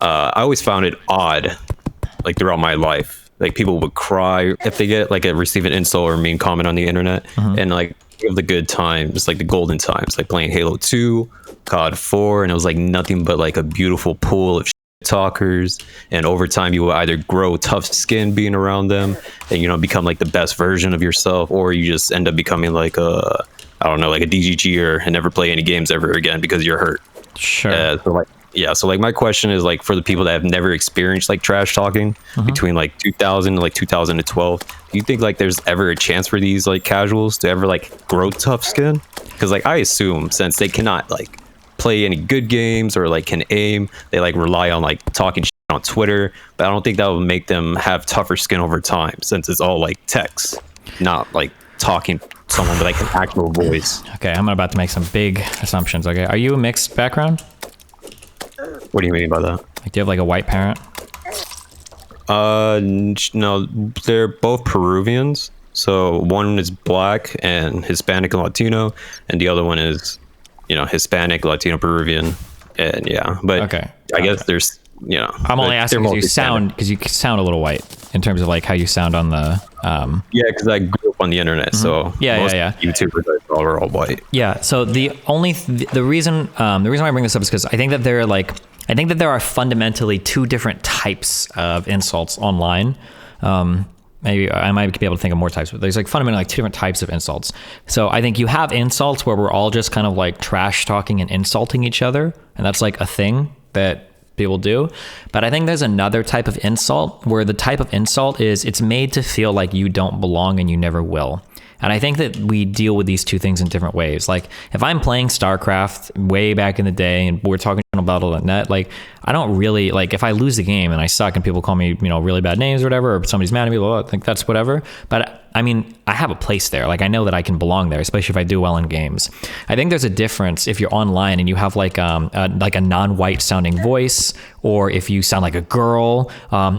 I always found it odd, like throughout my life, like people would cry if they get like receive an insult or a mean comment on the internet, and like of the good times, like the golden times, like playing Halo 2, COD 4, and it was like nothing but like a beautiful pool of talkers, and over time you will either grow tough skin being around them and become like the best version of yourself, or you just end up becoming like a, I don't know, like a DGGer and never play any games ever again because you're hurt. Sure. So like my question is like for the people that have never experienced like trash talking between like 2000 and like 2012, do you think like there's ever a chance for these like casuals to ever like grow tough skin? Because like I assume since they cannot like play any good games or like can aim, they like rely on like talking shit on Twitter, but I don't think that would make them have tougher skin over time since it's all like text, not like talking to someone with like an actual voice. Okay, I'm about to make some big assumptions. Okay, are you a mixed background? What do you mean by that? Like, do you have like a white parent? No, they're both Peruvians. So one is black and Hispanic and Latino, and the other one is Hispanic, Latino, Peruvian, and yeah. But okay, I guess there's I'm only asking because you sound a little white in terms of like how you sound on the yeah, because I grew up on the internet, so most YouTubers are all white. Yeah. So the reason why I bring this up is because I think that there are fundamentally two different types of insults online. Maybe I might be able to think of more types, but there's like fundamentally like two different types of insults. So I think you have insults where we're all just kind of like trash talking and insulting each other, and that's like a thing that people do. But I think there's another type of insult where the type of insult is it's made to feel like you don't belong and you never will. And I think that we deal with these two things in different ways. Like if I'm playing StarCraft way back in the day and we're talking about it on net, like I don't really like if I lose the game and I suck and people call me, really bad names or whatever, or somebody's mad at me, I think that's whatever. But I mean, I have a place there. Like I know that I can belong there, especially if I do well in games. I think there's a difference if you're online and you have like a non-white sounding voice, or if you sound like a girl,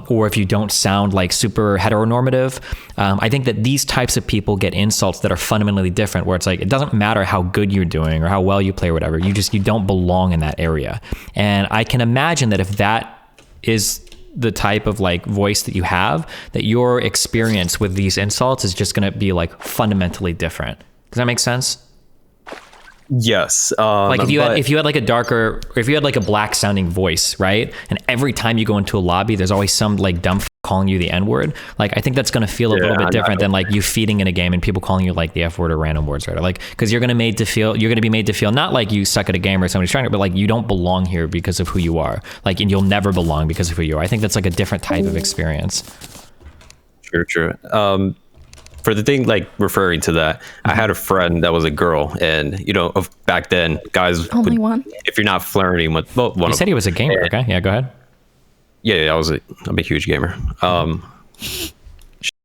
or if you don't sound like super heteronormative. I think that these types of people get insults that are fundamentally different, where it's like it doesn't matter how good you're doing or how well you play or whatever. You don't belong in that area. And I can imagine that if that is the type of like voice that you have, that your experience with these insults is just going to be like fundamentally different. Does that make sense? Yes. Like if you had like a black sounding voice, right? And every time you go into a lobby, there's always some like dumb calling you the N-word. Like I think that's going to feel a little bit different than like you feeding in a game and people calling you like the F word or random words, right? Like because you're going to be made to feel not like you suck at a game or somebody's trying to, but like you don't belong here because of who you are. Like, and you'll never belong because of who you are. I think that's like a different type of experience. True. For the thing like referring to that, I had a friend that was a girl, and back then guys only one. If you're not flirting with one, you said he was a gamer. Okay, yeah, go ahead. Yeah, I'm a huge gamer.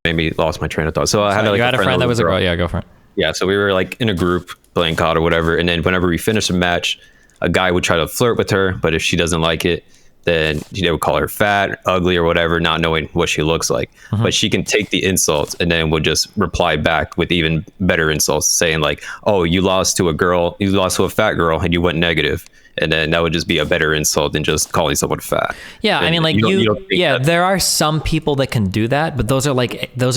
Maybe lost my train of thought. So I had you had a friend that was a girl. Yeah, go for it. Yeah, so we were like in a group playing COD or whatever, and then whenever we finished a match, a guy would try to flirt with her, but if she doesn't like it, then they would call her fat, ugly, or whatever, not knowing what she looks like. But she can take the insults and then would just reply back with even better insults, saying like, "Oh, you lost to a fat girl, and you went negative." And then that would just be a better insult than just calling someone fat. Yeah, I mean, like there are some people that can do that, but those are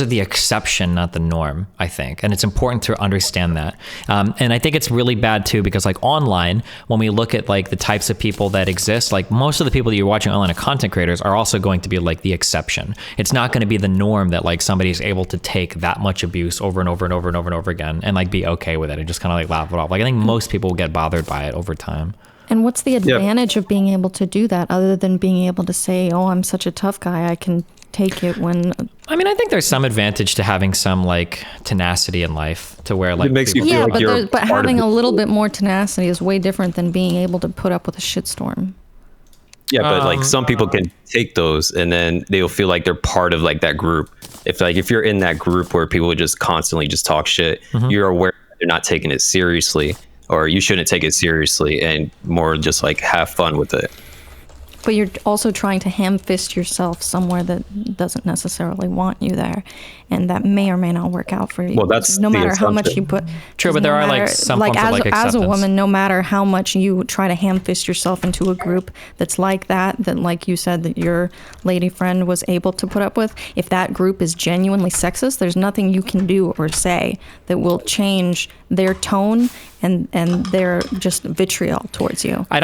the exception, not the norm, I think. And it's important to understand that. And I think it's really bad too, because like online, when we look at like the types of people that exist, like most of the people that you're watching online are content creators are also going to be like the exception. It's not going to be the norm that like somebody is able to take that much abuse over and over and over and over and over again and like be okay with it and just kind of like laugh it off. Like I think most people will get bothered by it over time. And what's the advantage of being able to do that other than being able to say, "Oh, I'm such a tough guy, I can take it when..." I mean, I think there's some advantage to having some like tenacity in life to where like... It makes you feel like but having a little bit more tenacity is way different than being able to put up with a shitstorm. Yeah, but like some people can take those and then they'll feel like they're part of like that group. If you're in that group where people just constantly just talk shit, you're aware that they're not taking it seriously. Or you shouldn't take it seriously and more just like have fun with it. But you're also trying to ham-fist yourself somewhere that doesn't necessarily want you there, and that may or may not work out for you. Well, that's no the matter how much assumption. you put. True, but there are like some forms of like acceptance. As a woman, no matter how much you try to ham-fist yourself into a group that's like that, like you said, that your lady friend was able to put up with, if that group is genuinely sexist, there's nothing you can do or say that will change their tone and their just vitriol towards you. I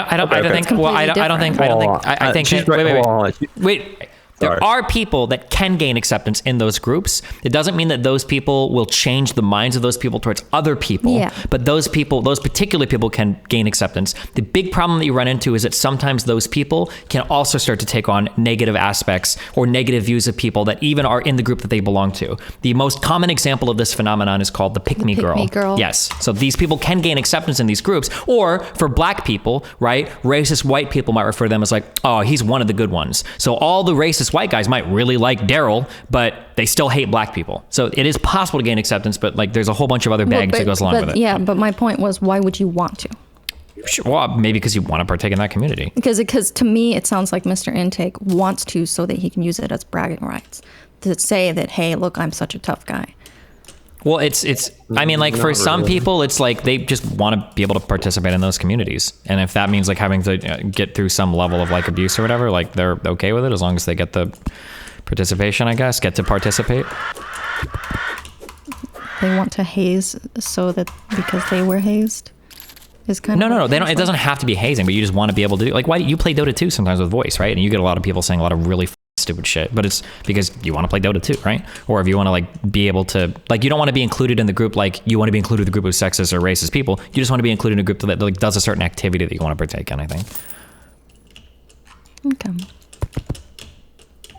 think she's right. Wait. There are people that can gain acceptance in those groups. It doesn't mean that those people will change the minds of those people towards other people. Yeah. But those particular people can gain acceptance. The big problem that you run into is that sometimes those people can also start to take on negative aspects or negative views of people that even are in the group that they belong to. The most common example of this phenomenon is called the pick-me girl. Yes. So these people can gain acceptance in these groups. Or for black people, right? Racist white people might refer to them as like, oh, he's one of the good ones. So all the racist white guys might really like Daryl, but they still hate black people. So it is possible to gain acceptance, but like there's a whole bunch of other baggage that goes along with it. Yeah, but my point was, why would you want to? Sure, well, maybe because you want to partake in that community. Because to me, it sounds like Mr. Intake wants to so that he can use it as bragging rights. To say that, hey, look, I'm such a tough guy. Well, I mean, like for some people, it's like they just want to be able to participate in those communities. And if that means like having to get through some level of like abuse or whatever, like they're okay with it as long as they get the participation, I guess, get to participate. They want to haze so that because they were hazed is kind of... No, they don't. It doesn't have to be hazing, but you just want to be able to do, like, why you play Dota 2 sometimes with voice, right? And you get a lot of people saying a lot of really stupid shit, but it's because you want to play Dota 2, right? Or if you want to like be able to, like, you don't want to be included in the group, like you want to be included in the group of sexist or racist people. You just want to be included in a group that like does a certain activity that you want to partake in, I think. Okay.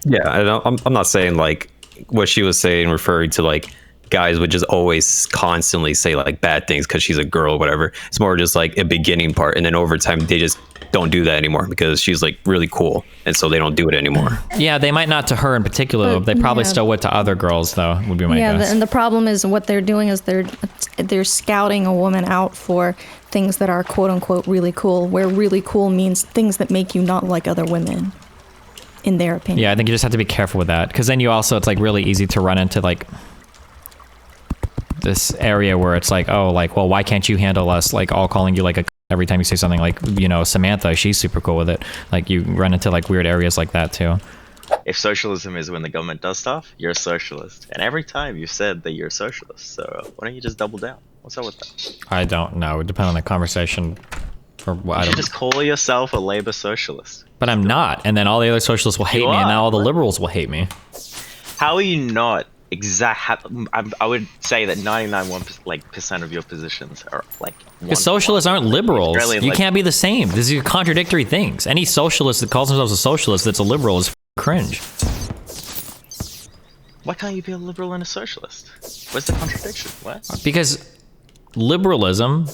Yeah, I'm not saying like what she was saying, referring to like guys would just always constantly say like bad things because she's a girl or whatever. It's more just like a beginning part, and then over time they just don't do that anymore because she's like really cool, and so they don't do it anymore. Yeah, they might not to her in particular, but they probably still would to other girls, though, would be my guess. And the problem is what they're doing is they're scouting a woman out for things that are quote unquote really cool, where really cool means things that make you not like other women, in their opinion. Yeah, I think you just have to be careful with that, because then you also, it's like really easy to run into like this area where it's like, oh, like, well, why can't you handle us like all calling you like a every time you say something, like, you know, Samantha, she's super cool with it. Like you run into like weird areas like that too. If socialism is when the government does stuff, you're a socialist. And every time you said that you're a socialist, so why don't you just double down? What's up with that? I don't know. It depends on the conversation. You should just call yourself a labor socialist. But I'm not. And then all the other socialists will hate me, and now all the liberals will hate me. How are you not? I would say that 99% of your positions are like. Because socialists aren't liberals. You can't be the same. These are contradictory things. Any socialist that calls themselves a socialist that's a liberal is cringe. Why can't you be a liberal and a socialist? Where's the contradiction? What? Because liberalism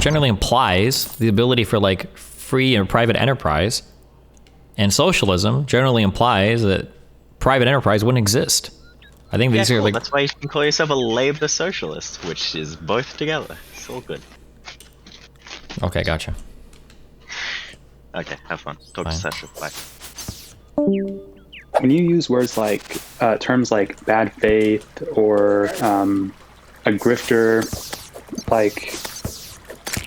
generally implies the ability for like free and private enterprise, and socialism generally implies that private enterprise wouldn't exist. I think these are like. That's why you can call yourself a labor socialist, which is both together. It's all good. Okay, gotcha. Okay, have fun. Talk to Sasha. Bye. When you use words like terms like bad faith or a grifter, like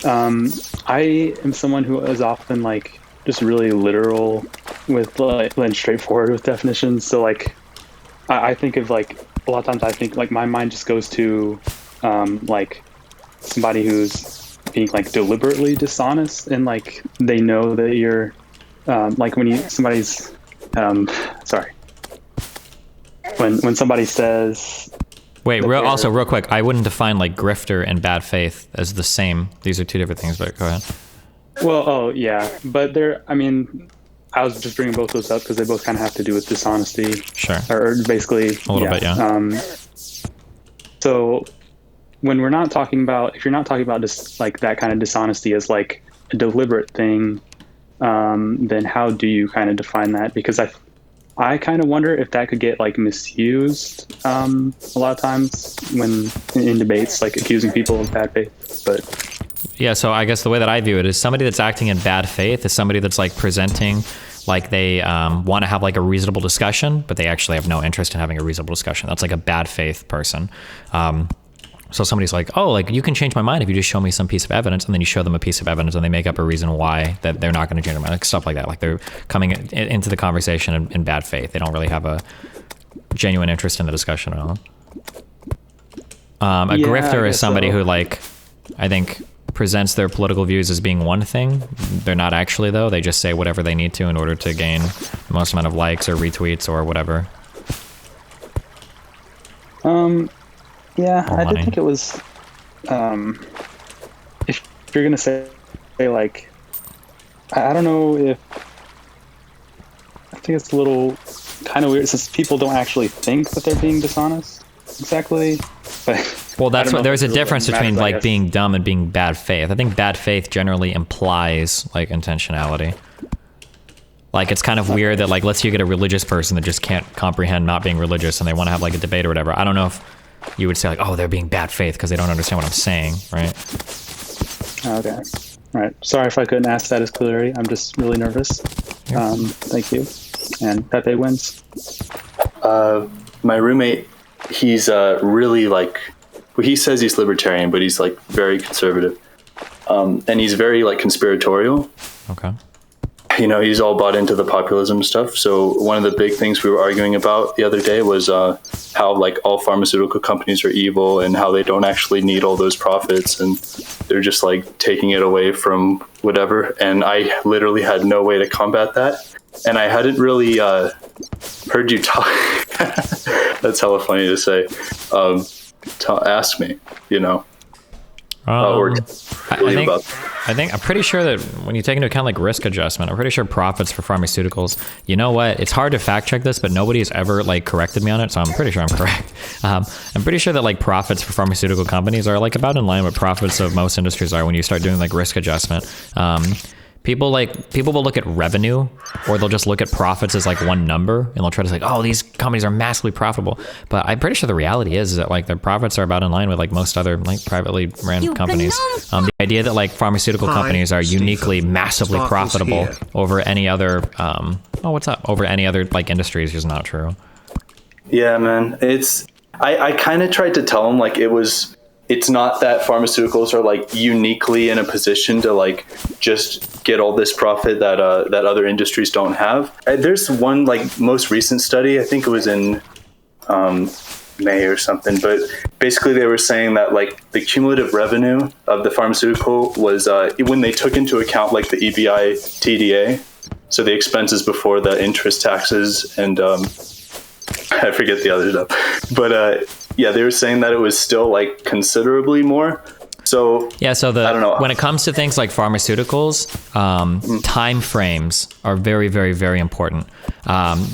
I am someone who is often like just really literal with like and straightforward with definitions. So like I think of like a lot of times I think like my mind just goes to like somebody who's being like deliberately dishonest, and like they know that you're like when somebody's sorry, when somebody says. Wait, real quick, I wouldn't define like grifter and bad faith as the same. These are two different things, but go ahead. Well, oh yeah, but I mean, I was just bringing both those up because they both kind of have to do with dishonesty. Sure. Or basically a little bit, yeah. So when we're not talking about, if you're not talking about just like that kind of dishonesty as like a deliberate thing, then how do you kind of define that? Because I kind of wonder if that could get like misused a lot of times when in debates, like accusing people of bad faith. But yeah, so I guess the way that I view it is somebody that's acting in bad faith is somebody that's like presenting like they want to have like a reasonable discussion, but they actually have no interest in having a reasonable discussion. That's like a bad faith person. So somebody's like, oh, like you can change my mind if you just show me some piece of evidence, and then you show them a piece of evidence and they make up a reason why that they're not going to change their mind, like stuff like that. Like they're coming into the conversation in bad faith. They don't really have a genuine interest in the discussion at all. A grifter is somebody who, like, I think presents their political views as being one thing. They're not actually, though. They just say whatever they need to in order to gain the most amount of likes or retweets or whatever. Yeah, I did think it was, if you're going to say, like, I don't know if, I think it's a little kind of weird since people don't actually think that they're being dishonest exactly. But well, that's what there's a difference between like being dumb and being bad faith. I think bad faith generally implies like intentionality. Like it's kind of weird that like, let's say you get a religious person that just can't comprehend not being religious and they want to have like a debate or whatever. I don't know if you would say like, oh, they're being bad faith because they don't understand what I'm saying, right? Okay. All right. Sorry if I couldn't ask that as clearly. I'm just really nervous. Thank you. And Pepe wins. My roommate, he's really like, well, he says he's libertarian, but he's like very conservative. And he's very like conspiratorial. Okay. You know, he's all bought into the populism stuff. So one of the big things we were arguing about the other day was how like all pharmaceutical companies are evil and how they don't actually need all those profits and they're just like taking it away from whatever. And I literally had no way to combat that. And I hadn't really heard you talk. That's hella funny to say. Ask me, you know. I think I'm pretty sure that when you take into account like risk adjustment, I'm pretty sure profits for pharmaceuticals, you know what? It's hard to fact check this, but nobody has ever like corrected me on it. So I'm pretty sure I'm correct. I'm pretty sure that like profits for pharmaceutical companies are like about in line with profits of most industries are when you start doing like risk adjustment. People will look at revenue or they'll just look at profits as like one number and they'll try to say, oh, these companies are massively profitable. But I'm pretty sure the reality is that like their profits are about in line with like most other like privately ran companies. The idea that like pharmaceutical companies are uniquely massively profitable over any other, over any other like industry is just not true. Yeah, man. I kind of tried to tell him like it's not that pharmaceuticals are like uniquely in a position to like just get all this profit that other industries don't have. There's one like most recent study, I think it was in May or something, but basically they were saying that like the cumulative revenue of the pharmaceutical was when they took into account like the EBI TDA, so the expenses before the interest, taxes, and I forget the other stuff, but yeah, they were saying that it was still like considerably more. So I don't know. When it comes to things like pharmaceuticals, time frames are very, very, very important.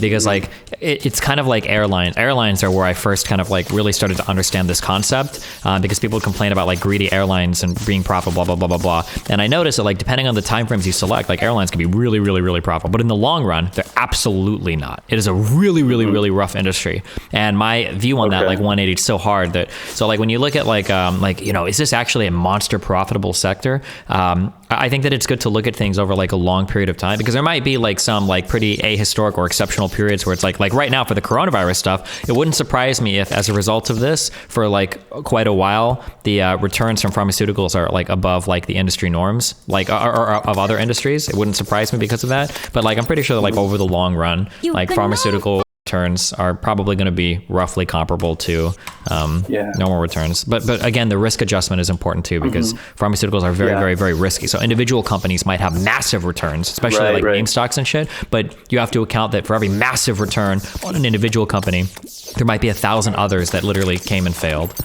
Because like it's kind of like airlines. Airlines are where I first kind of like really started to understand this concept, because people complain about like greedy airlines and being profitable, blah, blah, blah, blah, blah. And I noticed that like depending on the time frames you select, like airlines can be really, really, really profitable. But in the long run, they're absolutely not. It is a really, really, really rough industry. And my view on that like 180 is so hard that like when you look at like you know, is this actually a monster profitable sector? I think that it's good to look at things over like a long period of time, because there might be like some like pretty ahistoric or exceptional periods where it's like right now for the coronavirus stuff, it wouldn't surprise me if as a result of this for like quite a while, the returns from pharmaceuticals are like above like the industry norms, like or of other industries. It wouldn't surprise me because of that. But like I'm pretty sure that like over the long run, like pharmaceutical returns are probably going to be roughly comparable to normal returns. But again, the risk adjustment is important too, because pharmaceuticals are very, very, very risky. So individual companies might have massive returns, especially meme stocks and shit. But you have to account that for every massive return on an individual company, there might be 1,000 others that literally came and failed.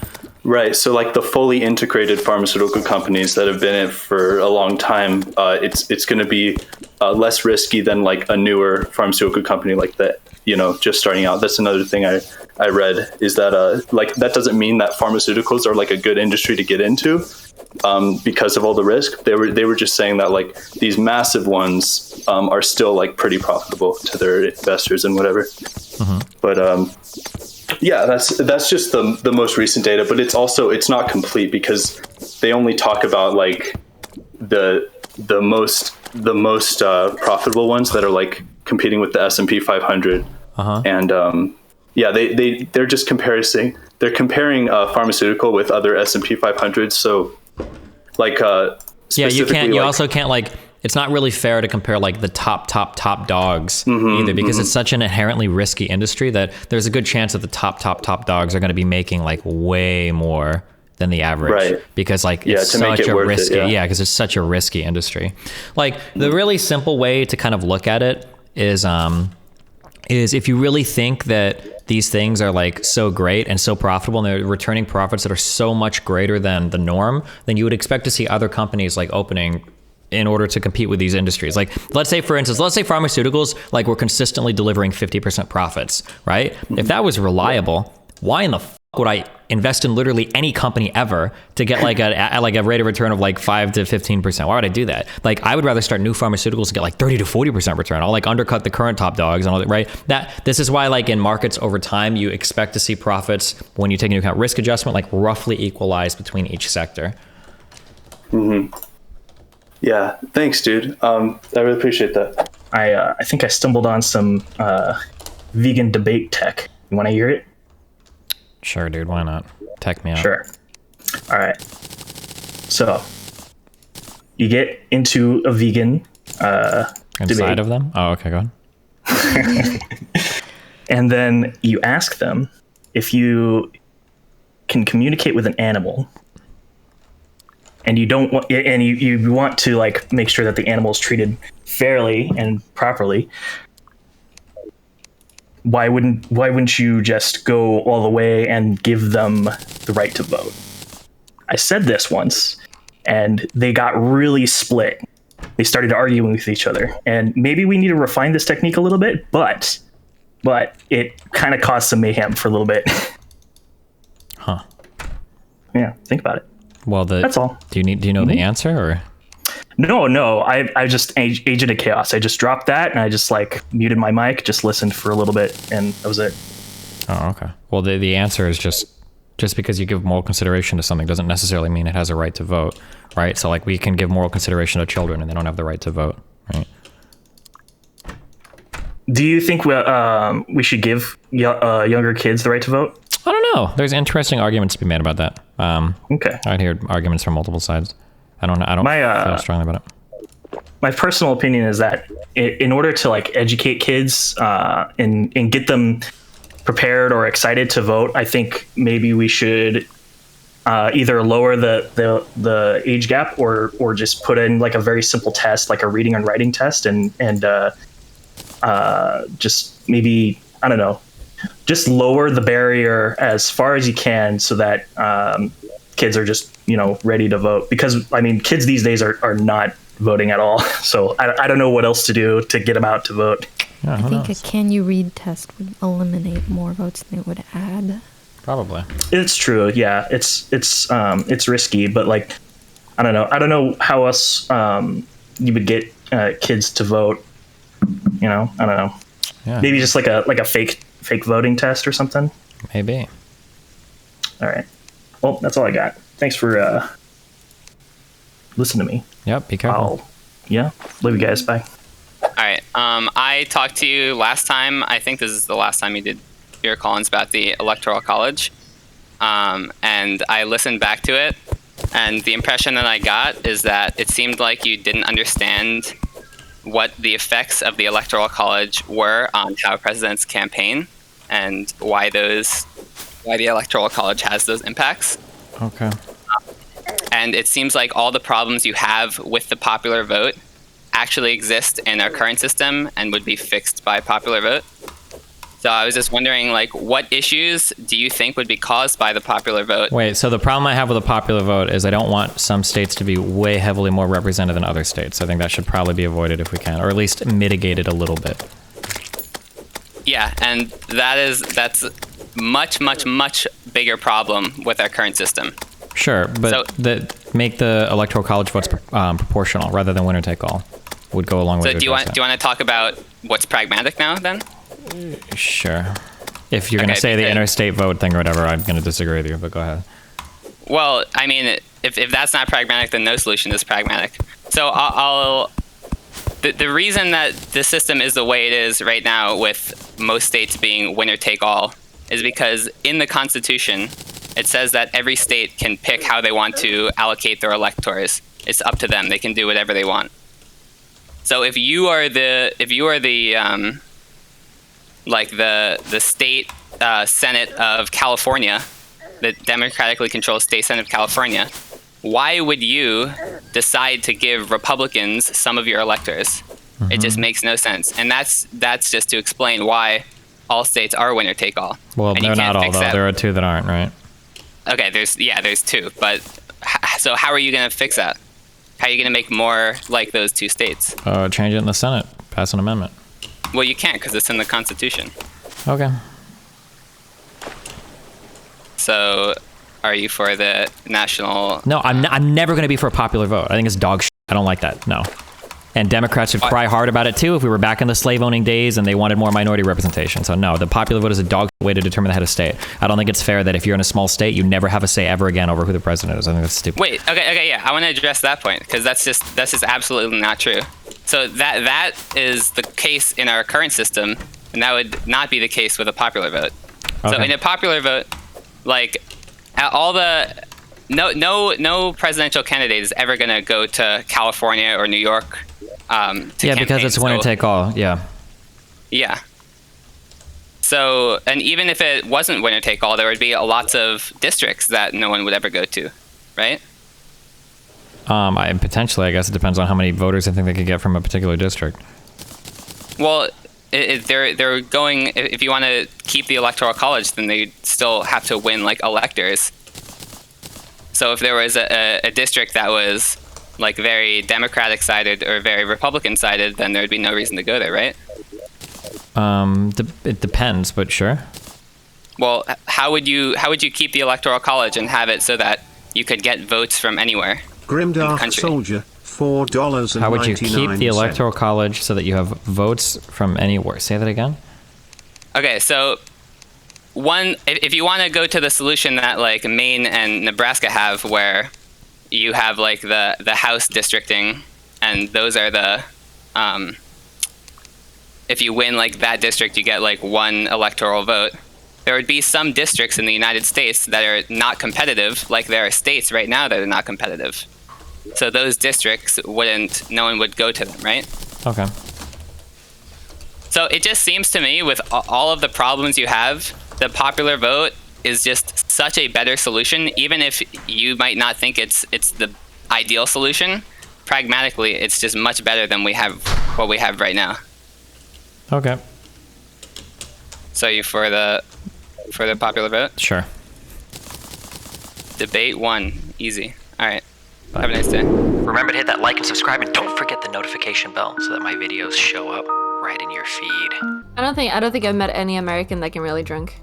Right. So like the fully integrated pharmaceutical companies that have been in it for a long time, it's going to be less risky than like a newer pharmaceutical company like that, you know, just starting out. That's another thing I read is that like that doesn't mean that pharmaceuticals are like a good industry to get into because of all the risk. They were just saying that like these massive ones are still like pretty profitable to their investors and whatever. But yeah, that's just the most recent data, but it's not complete because they only talk about like the most profitable ones that are like competing with the S&P 500. And yeah, they're just comparing. They're comparing pharmaceutical with other S&P 500. So like yeah, you can't. You like, also can't like. It's not really fair to compare like the top dogs either, because it's such an inherently risky industry that there's a good chance that the top dogs are going to be making like way more than the average, right? Because like it's such a risky, because it's such a risky industry. Like the really simple way to kind of look at it is if you really think that these things are like so great and so profitable and they're returning profits that are so much greater than the norm, then you would expect to see other companies like opening in order to compete with these industries. Like, let's say, for instance, pharmaceuticals, like, we're consistently delivering 50% profits, right? If that was reliable, why in the would I invest in literally any company ever to get like a rate of return of like 5 to 15%? Why would I do that? Like, I would rather start new pharmaceuticals and get like 30 to 40% return. I'll like undercut the current top dogs and all that, right? This is why like in markets over time, you expect to see profits when you take into account risk adjustment, like roughly equalized between each sector. Yeah, thanks, dude. I really appreciate that. I think I stumbled on some vegan debate tech. You want to hear it? Sure, dude. Why not? Tech me out. Sure. All right. So you get into a vegan inside debate. Of them? Oh, okay, go on. And then you ask them if you can communicate with an animal. And you don't want, and you want to like make sure that the animal is treated fairly and properly. Why wouldn't you just go all the way and give them the right to vote? I said this once, and they got really split. They started arguing with each other, and maybe we need to refine this technique a little bit, but it kind of caused some mayhem for a little bit. Huh. Yeah, think about it. Well, that's all. Do you know the answer or? No. I just agent of chaos. I just dropped that and I just like muted my mic, just listened for a little bit, and that was it. Oh, okay. Well, the answer is just because you give moral consideration to something doesn't necessarily mean it has a right to vote, right? So like we can give moral consideration to children and they don't have the right to vote, right? Do you think we should give younger kids the right to vote? I don't know. There's interesting arguments to be made about that. Okay. I'd hear arguments from multiple sides. I don't feel strongly about it. My personal opinion is that in order to like educate kids and get them prepared or excited to vote, I think maybe we should either lower the age gap or just put in like a very simple test, like a reading and writing test, and just maybe, I don't know, just lower the barrier as far as you can so that kids are just, ready to vote. Because, I mean, kids these days are not voting at all. So I don't know what else to do to get them out to vote. Yeah, I think a can you read test would eliminate more votes than it would add. Probably. It's true. Yeah, it's risky, but like, I don't know how else you would get kids to vote. I don't know. Yeah. Maybe just like a fake voting test or something. Maybe. All right. Well, that's all I got. Thanks for listening to me. Yep. Be careful. Love you guys. Bye. All right. I talked to you last time. I think this is the last time you did your call-ins about the Electoral College. And I listened back to it. And the impression that I got is that it seemed like you didn't understand what the effects of the Electoral College were on how presidents campaign and why the Electoral College has those impacts. Okay. And it seems like all the problems you have with the popular vote actually exist in our current system and would be fixed by popular vote. So I was just wondering, like, what issues do you think would be caused by the popular vote? Wait, so the problem I have with the popular vote is I don't want some states to be way heavily more represented than other states. I think that should probably be avoided if we can, or at least mitigated a little bit. Yeah, and that's much, much, much bigger problem with our current system. Sure, but make the Electoral College votes proportional rather than winner take all would go along with it. So do you want to talk about what's pragmatic now then? Sure. If you're going to say the interstate vote thing or whatever, I'm going to disagree with you, but go ahead. Well, I mean, if that's not pragmatic, then no solution is pragmatic. So I'll the reason that the system is the way it is right now, with most states being winner take all, is because in the Constitution, it says that every state can pick how they want to allocate their electors. It's up to them. They can do whatever they want. So if you are the state Senate of California, the democratically controlled state Senate of California, why would you decide to give Republicans some of your electors? It just makes no sense. And that's just to explain why all states are winner take all. Well, and they're not all, though. There are two that aren't, right? Okay, there's two. But so how are you going to fix that? How are you going to make more like those two states? Change it in the Senate. Pass an amendment. Well, you can't because it's in the Constitution. Okay. So, are you for the national? No, I'm never going to be for a popular vote. I think it's dog shit. I don't like that. No. And Democrats would cry hard about it too if we were back in the slave-owning days and they wanted more minority representation. So no, the popular vote is a dog shit way to determine the head of state. I don't think it's fair that if you're in a small state, you never have a say ever again over who the president is. I think that's stupid. Wait, okay, yeah. I want to address that point because that's just absolutely not true. So that is the case in our current system, and that would not be the case with a popular vote. Okay. So in a popular vote, like no presidential candidate is ever going to go to California or New York. Because it's winner take all. Yeah. So, and even if it wasn't winner take all, there would be lots of districts that no one would ever go to, right? Potentially, I guess it depends on how many voters I think they could get from a particular district. Well, they're going. If you want to keep the Electoral College, then they still have to win like electors. So if there was a district that was like very Democratic sided or very Republican sided, then there'd be no reason to go there, right? It depends, but sure. Well, how would you keep the Electoral College and have it so that you could get votes from anywhere? Grimdark Soldier, $4.99. How would you keep the Electoral College so that you have votes from anywhere? Say that again. Okay, so if you want to go to the solution that like Maine and Nebraska have, where you have like the House districting, and those are the if you win like that district, you get like one electoral vote. There would be some districts in the United States that are not competitive, like there are states right now that are not competitive. So those districts no one would go to them, right? Okay. So it just seems to me, with all of the problems you have, the popular vote is just such a better solution, even if you might not think it's the ideal solution. Pragmatically, it's just much better than what we have right now. Okay. So you for the popular vote? Sure. Debate 1, easy. All right. Have a nice day. Remember to hit that like and subscribe, and don't forget the notification bell so that my videos show up right in your feed. I don't think I've met any American that can really drink.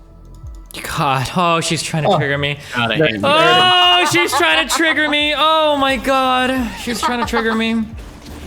God, she's trying to trigger me. God, she's trying to trigger me. Oh my God, she's trying to trigger me.